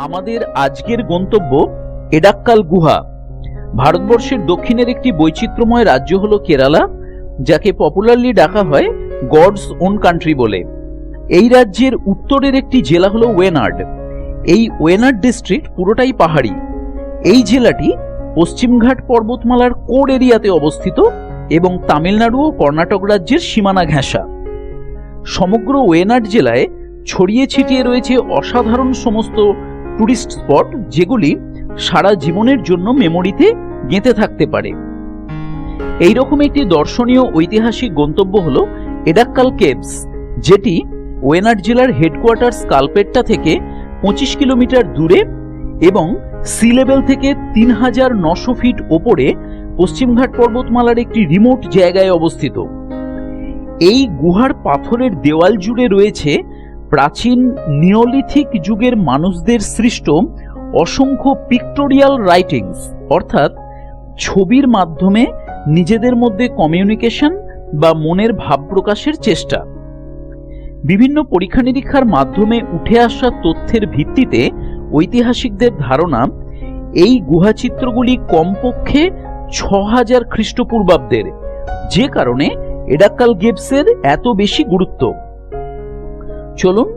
আমাদের আজকের গন্তব্য এডাক্কাল গুহা। ভারতবর্ষের দক্ষিণের একটি বৈচিত্র্যময় রাজ্য হলো কেরালা, যাকে পপুলারলি ডাকা হয় গডস ওন কান্ট্রি বলে। এই রাজ্যের উত্তরের একটি জেলা হলো ওয়েনাড। এই ওয়েনাড ডিস্ট্রিক্ট পুরোটাই পাহাড়ি। এই জেলাটি পশ্চিমঘাট পর্বতমালার কোর এরিয়াতে অবস্থিত এবং তামিলনাড়ু ও কর্ণাটক রাজ্যের সীমানা ঘেঁষা। সমগ্র ওয়েনাড জেলায় ছড়িয়ে ছিটিয়ে রয়েছে অসাধারণ সমস্ত টুরিস্ট স্পট, যেগুলি সারা জীবনের জন্য মেমোরিতে গেঁথে থাকতে পারে। এইরকম একটি দর্শনীয় ঐতিহাসিক গন্তব্য হলো এডাক্কাল কেভস, যেটি ওয়েনাড জেলার হেডকোয়ার্টার্স কালপেট্টা থেকে 25 কিলোমিটার দূরে এবং সি লেভেল থেকে 3900 ফিট ওপরে পশ্চিমঘাট পর্বতমালার একটি রিমোট জায়গায় অবস্থিত। এই গুহার পাথরের দেওয়াল জুড়ে রয়েছে প্রাচীন নিওলিথিক যুগের মানুষদের সৃষ্ট অসংখ্য পিক্টোরিয়াল রাইটিংস, অর্থাৎ ছবির মাধ্যমে নিজেদের মধ্যে কমিউনিকেশন বা মনের ভাব প্রকাশের চেষ্টা। বিভিন্ন পরীক্ষা নিরীক্ষার মাধ্যমে উঠে আসা তথ্যের ভিত্তিতে ঐতিহাসিকদের ধারণা, এই গুহাচিত্রগুলি কমপক্ষে 6000 খ্রিস্টপূর্বাব্দের, যে কারণে এডাক্কাল কেভসের এত বেশি গুরুত্ব। চলুন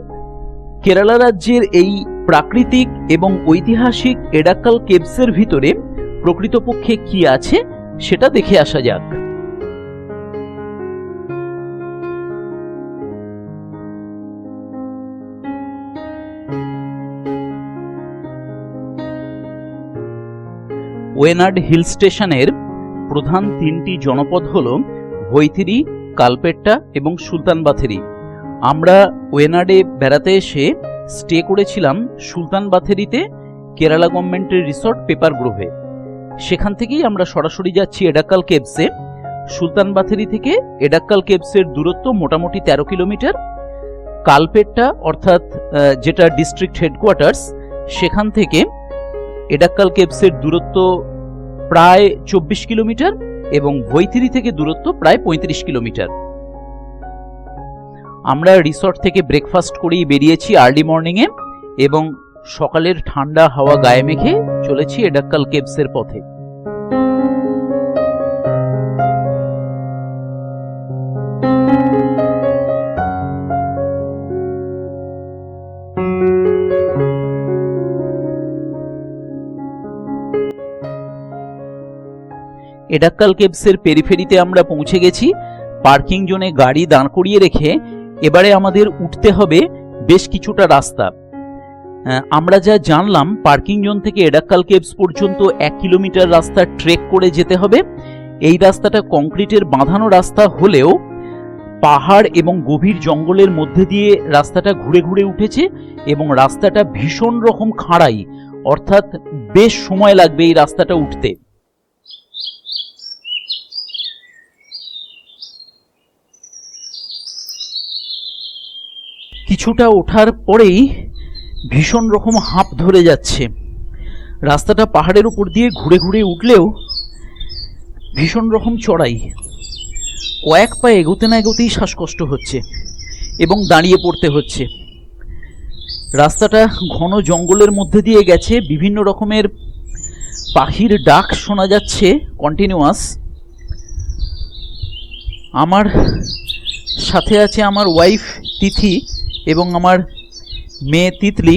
কেরালা রাজ্যের এই প্রাকৃতিক এবং ঐতিহাসিক এডাক্কাল কেভসের ভিতরে প্রকৃতপক্ষে কি আছে সেটা দেখে আসা যাক। ওয়েনাড হিল স্টেশনের প্রধান তিনটি জনপদ হল ভৈথিরি, কালপেট্টা এবং সুলতান বাথেরি। আমরা ওয়েনাডে বেড়াতে এসে স্টে করেছিলাম সুলতান বাথেরিতে, কেরালা গভর্নমেন্টের রিসর্ট পেপার গ্রোভে। সেখান থেকেই আমরা সরাসরি যাচ্ছি এডাক্কাল কেভসে। সুলতান বাথেরি থেকে এডাক্কাল কেভসের দূরত্ব মোটামুটি 13 কিলোমিটার। কালপেট্টা অর্থাৎ যেটা ডিস্ট্রিক্ট হেডকোয়ার্টার্স, সেখান থেকে এডাক্কাল কেভসের দূরত্ব প্রায় 24 কিলোমিটার এবং ভৈথিরি থেকে দূরত্ব প্রায় 35 কিলোমিটার। আমরা রিসর্ট থেকে ব্রেকফাস্ট করেই বেরিয়েছি আর্লি মর্নিংয়ে এবং সকালের ঠান্ডা হাওয়া গায়ে মেখে চলেছি এডাক্কাল কেভসের পথে। এডাক্কাল কেভসের পেরিফেরিতে আমরা পৌঁছে গেছি। পার্কিং জোনে গাড়ি দাঁড় করিয়ে রেখে এবারে আমাদের উঠতে হবে বেশ কিছুটা রাস্তা। আমরা যা জানলাম, পার্কিং জোন থেকে এডাক্কাল কেভস পর্যন্ত 1 কিলোমিটার রাস্তা ট্রেক করে যেতে হবে। এই রাস্তাটা কংক্রিটের বাঁধানো রাস্তা হলেও পাহাড় এবং গভীর জঙ্গলের মধ্যে দিয়ে রাস্তাটা ঘুরে ঘুরে উঠেছে এবং রাস্তাটা ভীষণ রকম খাড়াই, অর্থাৎ বেশ সময় লাগবে এই রাস্তাটা উঠতে। কিছুটা ওঠার পরেই ভীষণ রকম হাঁপ ধরে যাচ্ছে। রাস্তাটা পাহাড়ের উপর দিয়ে ঘুরে ঘুরে উঠলেও ভীষণ রকম চড়াই। কয়েক পা এগোতে না এগোতেই শ্বাসকষ্ট হচ্ছে এবং দাঁড়িয়ে পড়তে হচ্ছে। রাস্তাটা ঘন জঙ্গলের মধ্যে দিয়ে গেছে, বিভিন্ন রকমের পাখির ডাক শোনা যাচ্ছে কন্টিনিউয়াস। আমার সাথে আছে আমার ওয়াইফ তিথি এবং আমার মেয়ে তিতলি।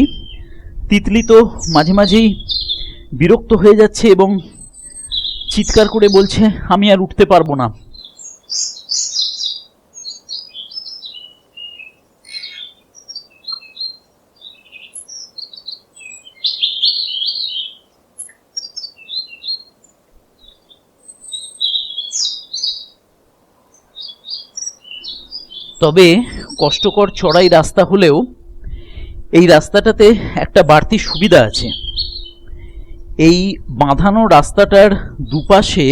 তিতলি তো মাঝে মাঝেই বিরক্ত হয়ে যাচ্ছে এবং চিৎকার করে বলছে, আমি আর উঠতে পারবো না। তবে কষ্টকর চড়াই রাস্তা হলেও এই রাস্তাটাতে একটা বাড়তি সুবিধা আছে। এই বাঁধানো রাস্তাটার দুপাশে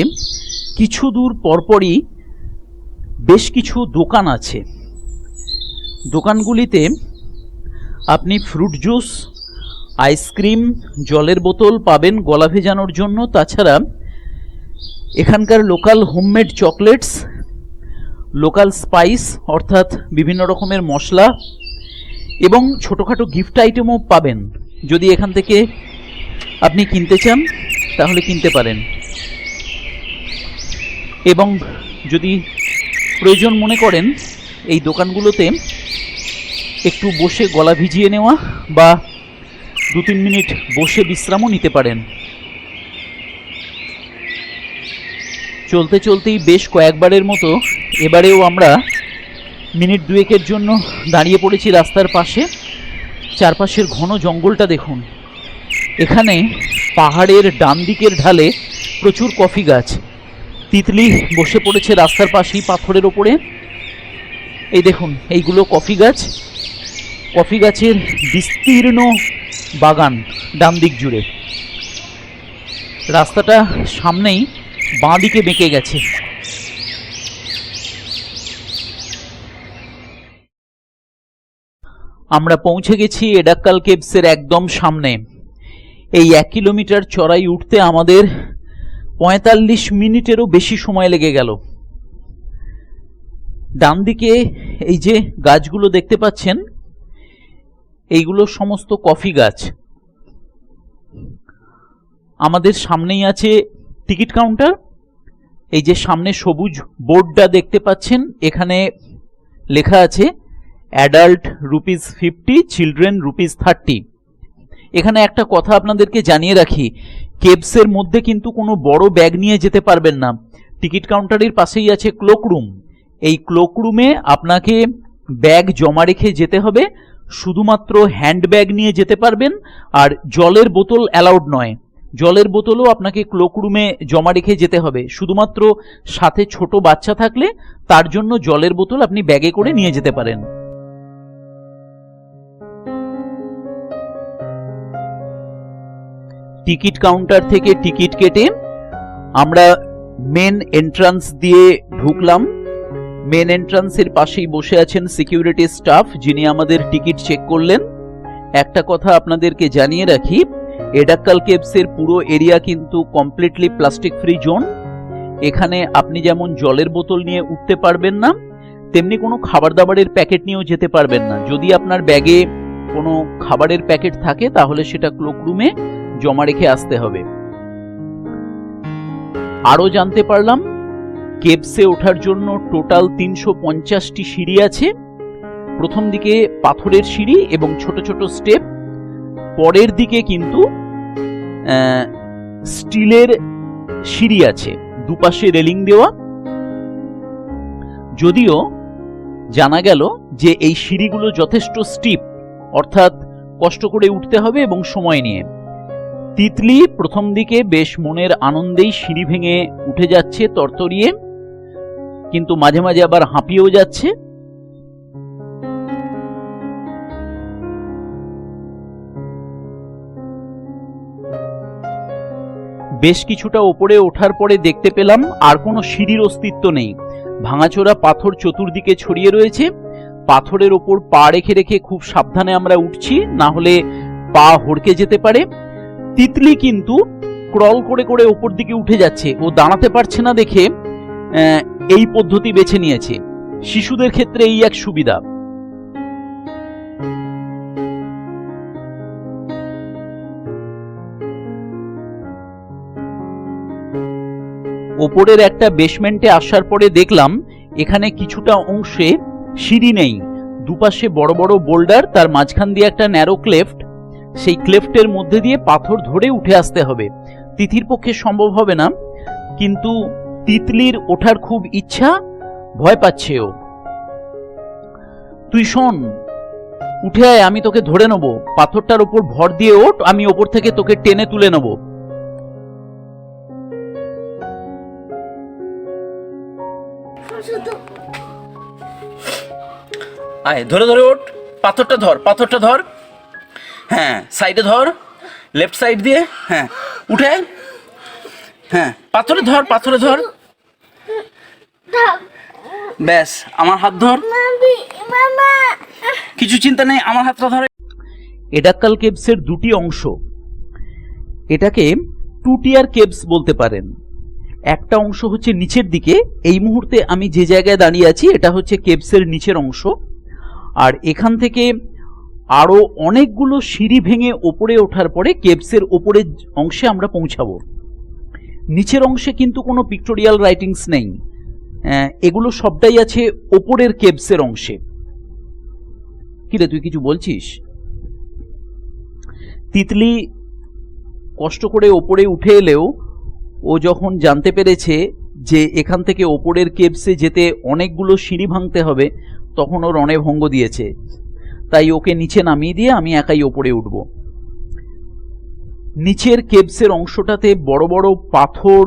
কিছু দূর পরপরই বেশ কিছু দোকান আছে। দোকানগুলিতে আপনি ফ্রুট জুস, আইসক্রিম, জলের বোতল পাবেন গলা ভেজানোর জন্য। তাছাড়া এখানকার local homemade chocolates, local spice অর্থাৎ বিভিন্ন রকমের মশলা এবং ছোটোখাটো গিফট আইটেমও পাবেন। যদি এখান থেকে আপনি কিনতে চান তাহলে কিনতে পারেন, এবং যদি প্রয়োজন মনে করেন এই দোকানগুলোতে একটু বসে গলা ভিজিয়ে নেওয়া বা 2-3 মিনিট বসে বিশ্রামও নিতে পারেন। চলতে চলতেই বেশ কয়েকবারের মতো এবারেও আমরা মিনিট 2-1-এর জন্য দাঁড়িয়ে পড়েছি রাস্তার পাশে। চারপাশের ঘন জঙ্গলটা দেখুন। এখানে পাহাড়ের ডান দিকের ঢালে প্রচুর কফি গাছ। তিতলি বসে পড়েছে রাস্তার পাশেই পাথরের ওপরে। এই দেখুন, এইগুলো কফি গাছ। কফি গাছের বিস্তীর্ণ বাগান ডান দিক জুড়ে। রাস্তাটা সামনেই বাঁ দিকে বেঁকে গেছে। আমরা পৌঁছে গেছি এডাক্কাল কেভসের একদম সামনে। এই 1 কিলোমিটার চড়াই উঠতে আমাদের 45 মিনিটেরও বেশি সময় লেগে গেল। ডান দিকে এই যে গাছগুলো দেখতে পাচ্ছেন, এইগুলো সমস্ত কফি গাছ। আমাদের সামনেই আছে টিকিট কাউন্টার। এই যে সামনে সবুজ বোর্ডটা দেখতে পাচ্ছেন, এখানে লেখা আছে অ্যাডাল্ট ₹50, চিলড্রেন ₹30। এখানে একটা কথা আপনাদেরকে জানিয়ে রাখি, কেভসের মধ্যে কিন্তু কোনো বড় ব্যাগ নিয়ে যেতে পারবেন না। টিকিট কাউন্টারের পাশেই আছে ক্লোক রুম। এই ক্লোক রুমে আপনাকে ব্যাগ জমা রেখে যেতে হবে। শুধুমাত্র হ্যান্ড ব্যাগ নিয়ে যেতে পারবেন, আর জলের বোতল অ্যালাউড নয়। জলের বোতলও আপনাকে ক্লোক রুমে জমা রেখে যেতে হবে। শুধুমাত্র সাথে ছোট বাচ্চা থাকলে তার জন্য জলের বোতল আপনি ব্যাগে করে নিয়ে যেতে পারেন। টিকিট কাউন্টার থেকে টিকিট কেটে আমরা মেন এন্ট্রান্স দিয়ে ঢুকলাম। মেন এন্ট্রান্সের পাশেই বসে আছেন সিকিউরিটি স্টাফ, যিনি আমাদের টিকিট চেক করলেন। একটা কথা আপনাদেরকে জানিয়ে রাখি, এডাক্কাল কেভসের পুরো এরিয়া কিন্তু কমপ্লিটলি প্লাস্টিক ফ্রি জোন। এখানে আপনি যেমন জলের বোতল নিয়ে উঠতে পারবেন না, তেমনি কোনো খাবার দাবারের প্যাকেট নিয়েও যেতে পারবেন না। যদি আপনার ব্যাগে কোনো খাবারের প্যাকেট থাকে তাহলে সেটা ক্লোক রুমে জমা রেখে আসতে হবে। আরও জানতে পারলাম কেভসে ওঠার জন্য টোটাল 350টি সিঁড়ি আছে। প্রথম দিকে পাথরের সিঁড়ি এবং ছোট ছোট স্টেপ, পরের দিকে কিন্তু স্টিলের সিঁড়ি আছে, দুপাশে রেলিং দেওয়া। যদিও জানা গেল যে এই সিঁড়িগুলো যথেষ্ট স্টিপ, অর্থাৎ কষ্ট করে উঠতে হবে এবং সময় নিয়ে। তিতলি প্রথম দিকে বেশ মনের আনন্দেই সিঁড়ি ভেঙে উঠে যাচ্ছে তরতরিয়ে, কিন্তু মাঝে মাঝে আবার হাঁপিয়েও যাচ্ছে। বেশ কিছুটা ওপরে ওঠার পরে দেখতে পেলাম আর কোনো সিঁড়ির অস্তিত্ব নেই। ভাঙাচোরা পাথর চতুর্দিকে ছড়িয়ে রয়েছে। পাথরের ওপর পা রেখে রেখে খুব সাবধানে আমরা উঠছি, না হলে পা হড়কে যেতে পারে। তিতলি কিন্তু ক্রল করে করে ওপর দিকে উঠে যাচ্ছে। ও দাঁড়াতে পারছে না দেখে এই পদ্ধতি বেছে নিয়েছে। শিশুদের ক্ষেত্রে এই এক সুবিধা। ওপরের একটা বেসমেন্টে আসার পরে দেখলাম এখানে কিছুটা অংশে সিঁড়ি নেই, দুপাশে বড় বড় বোল্ডার, তার মাঝখান দিয়ে একটা ন্যারো ক্লেফট। সেই ক্লেফটের মধ্যে দিয়ে পাথর ধরে উঠে আসতে হবে। তিথির পক্ষে সম্ভব হবে না, কিন্তু তিতলির ওঠার খুব ইচ্ছা, ভয় পাচ্ছে ও। তুই শোন, উঠে আয়, আমি তোকে ধরে নেব। পাথরটার উপর ভর দিয়ে ওঠ, আমি ওপর থেকে তোকে টেনে তুলে নেব। আয়, ধরে ধরে ওঠ, পাথরটা ধর, পাথরটা ধর। হ্যাঁ, সাইডে ধর, লেফট সাইড দিয়ে। হ্যাঁ, উঠে। হ্যাঁ, পাথরে ধর, পাথরে ধর। ব্যাস, আমার হাত ধর, কিছু চিন্তা নেই, আমার হাতটা ধরে। এডাক্কাল কেভসের দুটি অংশ। এটাকে 2 টিয়ার কেভস বলতে পারেন। একটা অংশ হচ্ছে নিচের দিকে। এই মুহূর্তে আমি যে জায়গায় দাঁড়িয়ে আছি এটা হচ্ছে কেভসের নিচের অংশ। আর এখান থেকে আরো অনেকগুলো সিঁড়ি ভেঙে ওপরে ওঠার পরে কেভসের ওপরের অংশে আমরা পৌঁছাবো। নিচের অংশে কিন্তু কোনো পিক্টোরিয়াল রাইটিংস নেই, এগুলো সবটাই আছে ওপরের কেভসের অংশে। কিরে, তুই কিছু বলছিস? তিতলি কষ্ট করে ওপরে উঠে এলেও ও যখন জানতে পেরেছে যে এখান থেকে ওপরের কেভসে যেতে অনেকগুলো সিঁড়ি ভাঙতে হবে, তখন ওর রণে ভঙ্গ দিয়েছে। তাই ওকে নিচে নামিয়ে দিয়ে আমি একাই ওপরে উঠব। নিচের কেভসের অংশটাতে বড় বড় পাথর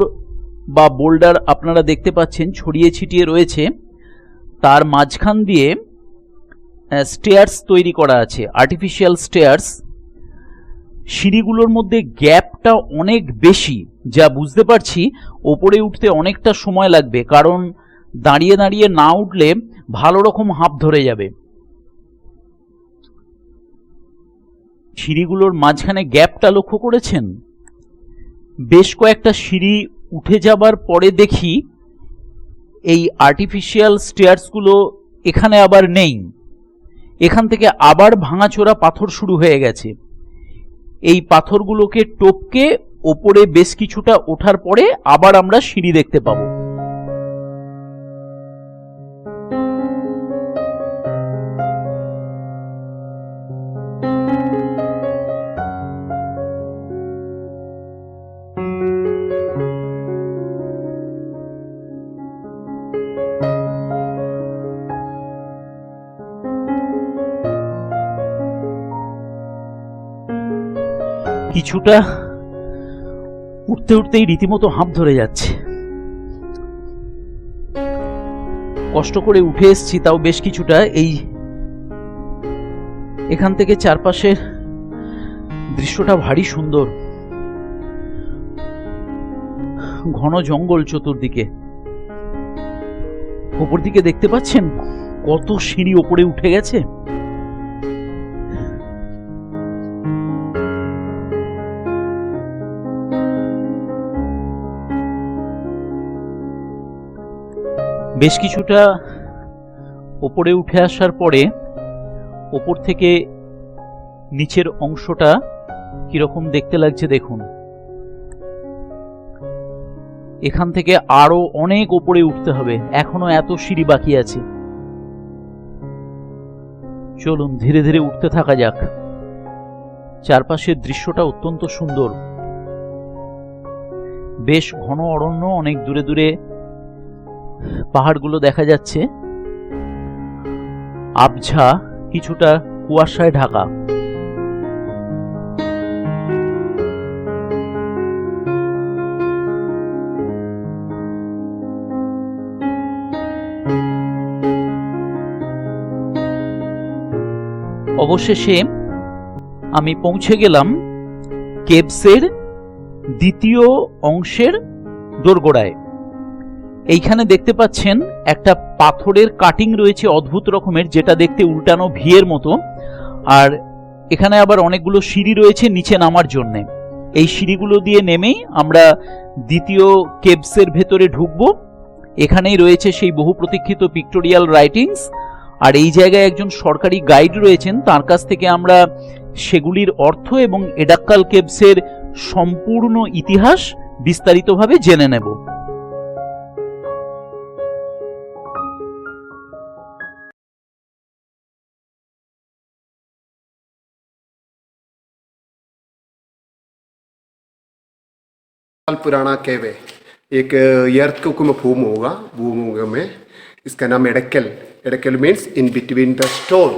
বা বোল্ডার আপনারা দেখতে পাচ্ছেন ছড়িয়ে ছিটিয়ে রয়েছে। তার মাঝখান দিয়ে স্টেয়ার্স তৈরি করা আছে, আর্টিফিশিয়াল স্টেয়ার্স। সিঁড়িগুলোর মধ্যে গ্যাপটা অনেক বেশি, যা বুঝতে পারছি ওপরে উঠতে অনেকটা সময় লাগবে, কারণ দাঁড়িয়ে দাঁড়িয়ে না উঠলে ভালো রকম হাঁপ ধরে যাবে। সিঁড়িগুলোর মাঝখানে গ্যাপটা লক্ষ্য করেছেন? বেশ কয়েকটা সিঁড়ি উঠে যাবার পরে দেখি এই আর্টিফিশিয়াল স্টেয়ার্সগুলো এখানে আবার নেই। এখান থেকে আবার ভাঙাচোরা পাথর শুরু হয়ে গেছে। এই পাথরগুলোকে টপকে ওপরে বেশ কিছুটা ওঠার পরে আবার আমরা সিঁড়ি দেখতে পাবো। কিছুটা উঠতে উঠতেই রীতিমতো হাঁপ ধরে যাচ্ছে। কষ্ট করে উঠে এসেছি, তাও বেশ কিছুটা। এখান থেকে চারপাশের দৃশ্যটা ভারী সুন্দর, ঘন জঙ্গল চতুর্দিকে। ওপর দিকে দেখতে পাচ্ছেন কত সিঁড়ি ওপরে উঠে গেছে। বেশ কিছুটা ওপরে উঠে আসার পরে ওপর থেকে নিচের অংশটা কিরকম দেখতে লাগছে দেখুন। এখান থেকে আরো অনেক ওপরে উঠতে হবে, এখনো এত সিঁড়ি বাকি আছে। চলুন ধীরে ধীরে উঠতে থাকা যাক। চারপাশের দৃশ্যটা অত্যন্ত সুন্দর, বেশ ঘন অরণ্য, অনেক দূরে দূরে পাহাড়গুলো দেখা যাচ্ছে, আবঝা কিছুটা কুয়াশায় ঢাকা। অবশেষে আমি পৌঁছে গেলাম কেভসের দ্বিতীয় অংশের দোরগোড়ায়। এইখানে দেখতে পাচ্ছেন একটা পাথরের কাটিং রয়েছে অদ্ভুত রকমের, যেটা দেখতে উল্টানো ভিয়ের মতো। আর এখানে আবার অনেকগুলো সিঁড়ি রয়েছে নিচে নামার জন্য। এই সিঁড়িগুলো দিয়ে নেমেই আমরা দ্বিতীয় কেভসের ভেতরে ঢুকবো। এখানেই রয়েছে সেই বহু প্রতীক্ষিত পিক্টোরিয়াল রাইটিংস। আর এই জায়গায় একজন সরকারি গাইড রয়েছেন, তার কাছ থেকে আমরা সেগুলির অর্থ এবং এডাক্কাল কেভসের সম্পূর্ণ ইতিহাস বিস্তারিতভাবে জেনে নেব। पुराना केव है, एक अर्थ को भूमि में इसका नाम Edakkal. Edakkal means in between the stone,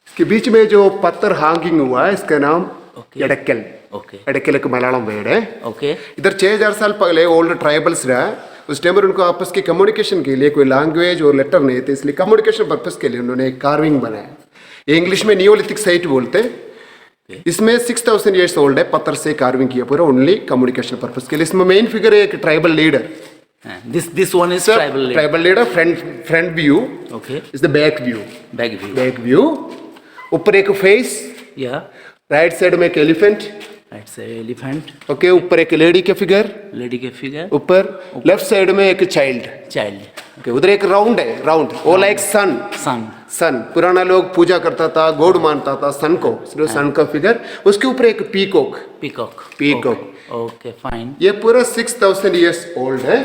इसके बीच में जो पत्थर हैंगिंग हुआ है इसका नाम एडक्कल। एडक्कल एक मलयालम वर्ड है। इधर 6000 साल पहले ओल्ड ट्राइबल्स रहा, उस टाइम पर उनको आपस की कम्युनिकेशन के लिए कोई लैंग्वेज और लेटर नहीं थे, इसलिए कम्युनिकेशन पर्पस के लिए उन्होंने एक कार्विंग बनाया। ये इंग्लिश में नियोलिथिक साइट बोलते। इसमें 6000 ईयर्स ओल्ड है, पत्थर से कार्विंग किया पूरा, ओनली कम्युनिकेशन पर्पस के लिए। इसमें मेन फिगर है एक tribal leader. This one is tribal leader. Front view. Okay. Is the back view. Back view. ऊपर एक फेस। Yeah. राइट साइड में एक elephant It's a elephant. Okay, ऊपर एक लेडी के फिगर, लेडी के फिगर. ऊपर लेफ्ट साइड में एक चाइल्ड. चाइल्ड. ओके, उधर एक राउंड है, राउंड, वो लाइक सन. सन. सन, पुराना लोग पूजा करता था, गॉड मानता था सन को, इसलिए सन का फिगर. उसके ऊपर एक peacock. Peacock. Peacock. Okay fine. ये पूरा 6000 years ओल्ड है.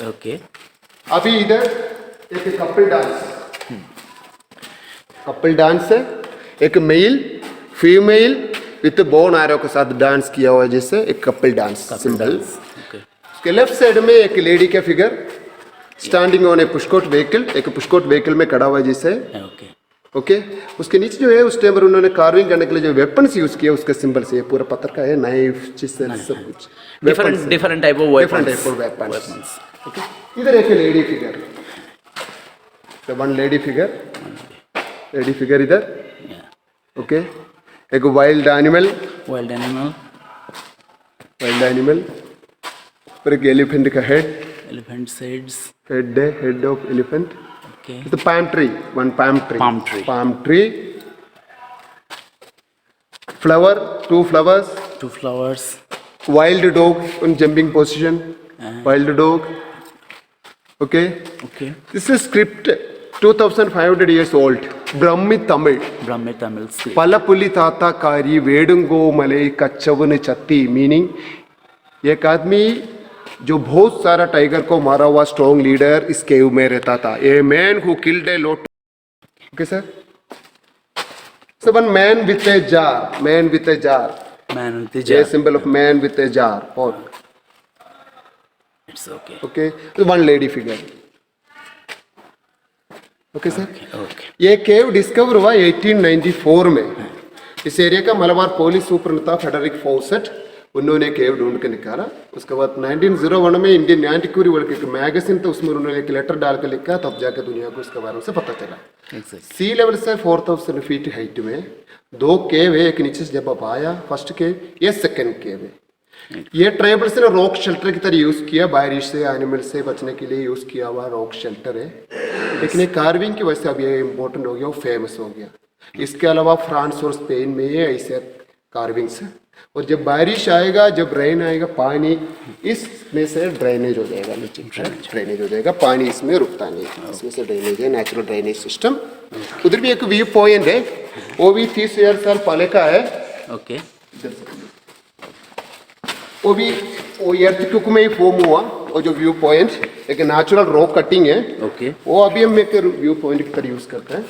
ओके. अभी इधर एक कपल डांस. कपल डांस है, एक मेल फीमेल विथ बोन आरो के साथ डांस किया हुआ है, जैसे एक कपल डांस सिंबल. ओके. उसके लेफ्ट साइड में एक लेडी का figure standing on a pushcart vehicle, एक पुशकोट व्हीकल में खड़ा हुआ है जैसे. ओके. ओके, उसके नीचे जो है उस टाइम पर उन्होंने कार्विंग करने के लिए जो वेपन्स यूज किया उसका सिंबल से, ये पूरा पत्थर का है, नाइफ जिससे सब कुछ different type of weapons. Okay, इधर एक lady figure, one lady figure इधर. ओके, एक वाइल्ड एनिमल. और एक एलिफेंट का head. Head of elephant. Okay. It's a palm tree, one palm tree. Palm tree. Flower, two flowers. Wild dog in jumping position. Wild dog. Okay. This is script 2500 years old. Brahmi Tamil. script. Palapuli Tata Kari Vedungo Malay Kachavun Chatti, meaning एक आदमी जो बहुत सारा tiger को मारा हुआ strong leader इस केव में रहता था. A man who killed a lot. Okay sir. So one man with a jar. ये symbol of man with a jar. और it's okay. Okay, one lady figure. Okay sir. Okay. ये cave discover हुआ 1894 में. इस area का Malabar police super था Frederick Fawcett. उन्होंने cave ढूंढ के निकाला. उसके बाद 1901 में इंडियन एंटिक्वेरी वर्ल्ड एक मैगजीन था, उसमें उन्होंने एक लेटर डाल कर लिखा, तब जाके दुनिया को उसके बारे में से पता चला. सी लेवल से 4000 फीट हाइट में दो केव है. एक नीचे से जब आप आया फर्स्ट केव, ये सेकंड केव है. ये ट्राइबल्स ने रॉक शेल्टर की तरह यूज किया, बारिश से एनिमल से बचने के लिए यूज किया हुआ रॉक शेल्टर है. लेकिन ये कार्विंग की वजह से अब ये इम्पोर्टेंट हो गया, वो फेमस हो गया. इसके अलावा फ्रांस और स्पेन में ये ऐसे कार्विंग्स है. और जब बारिश आएगा, जब रेन आएगा, पानी इसमें से ड्रेनेज हो जाएगा, नीचे ड्रेनेज हो जाएगा, पानी इसमें रुकता नहीं. इसमें से ड्रेनेज है, नेचुरल ड्रेनेज सिस्टम. उधर भी एक व्यू पॉइंट है, वो भी 30,000 साल पहले का है. ओके. वो भी वो एर्थक्वेक में ही फॉर्म हुआ. वो जो व्यू पॉइंट एक नेचुरल रॉक कटिंग है. ओके. वो अभी हम एक व्यू पॉइंट की तरह यूज करते हैं.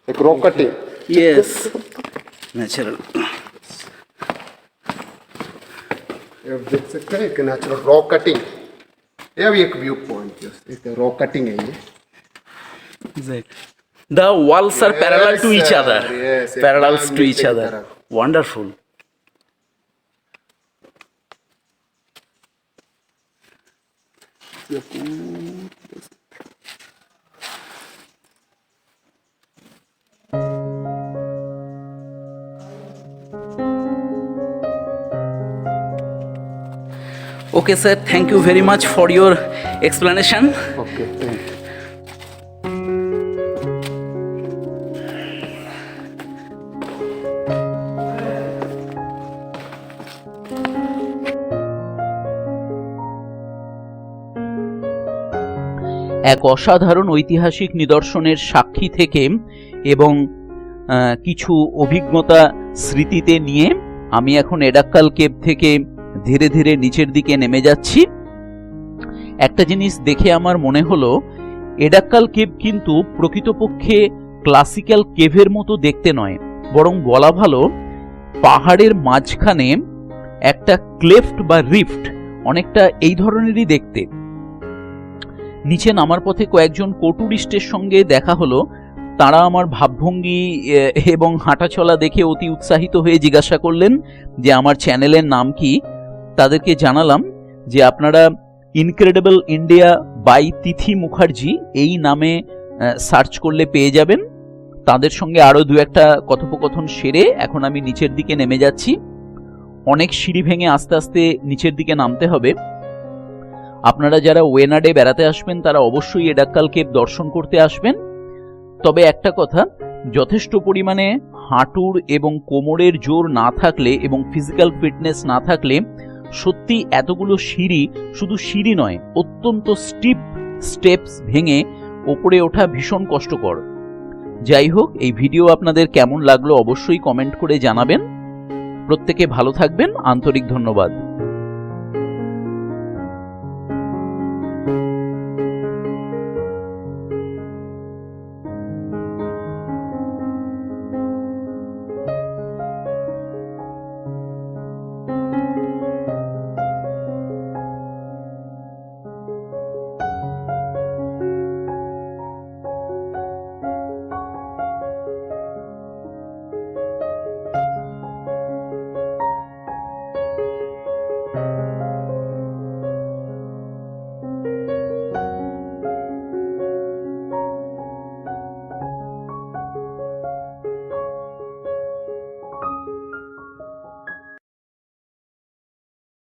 एक रॉक कटिंग. Yes, natural. आप देख सकते हैं एक नेचुरल रॉक कटिंग. ये भी एक व्यू पॉइंट, एक रॉक कटिंग है ये. The walls are parallel to each other. Yes, Parallels to each नीचे की other. तरफ. Wonderful. Okay, sir. Thank you very much for your explanation. Okay, thank you. এক অসাধারণ ঐতিহাসিক নিদর্শনের সাক্ষী থেকে এবং কিছু অভিজ্ঞতা স্মৃতিতে নিয়ে আমি এখন এডাক্কাল কেভ থেকে ধীরে ধীরে নিচের দিকে নেমে যাচ্ছি. একটা জিনিস দেখে আমার মনে হলো, এডাক্কাল কেভ কিন্তু প্রকৃতপক্ষে ক্লাসিক্যাল কেভের মতো দেখতে নয়, বরং বলা ভালো পাহাড়ের মাঝখানে একটা ক্লেফট বা রিফট, অনেকটা এই ধরনেরই দেখতে. নিচে নামার পথে কয়েকজন টুরিস্টের সঙ্গে দেখা হলো. তারা আমার ভাবভঙ্গি এবং হাঁটাচলা দেখে অতি উৎসাহিত হয়ে জিজ্ঞাসা করলেন যে আমার চ্যানেলের নাম কি. তাদেরকে জানালাম যে আপনারা ইনক্রেডিবল ইন্ডিয়া বাই তিথি মুখার্জি এই নামে সার্চ করলে পেয়ে যাবেন. তাদের সঙ্গে আরও দু একটা কথোপকথন সেরে এখন আমি নিচের দিকে নেমে যাচ্ছি. অনেক সিঁড়ি ভেঙে আস্তে আস্তে নিচের দিকে নামতে হবে. আপনারা যারা ওয়েনাডে বেড়াতে আসবেন তারা অবশ্যই এডাক্কাল কেভ দর্শন করতে আসবেন. তবে একটা কথা, যথেষ্ট পরিমাণে হাঁটুর এবং কোমরের জোর না থাকলে এবং ফিজিক্যাল ফিটনেস না থাকলে সত্যি এতগুলো সিঁড়ি, শুধু সিঁড়ি নয়, অত্যন্ত স্টিপ স্টেপস ভেঙে ওপরে ওঠা ভীষণ কষ্টকর। যাই হোক, এই ভিডিও আপনাদের কেমন লাগলো অবশ্যই কমেন্ট করে জানাবেন। প্রত্যেকে ভালো থাকবেন, আন্তরিক ধন্যবাদ।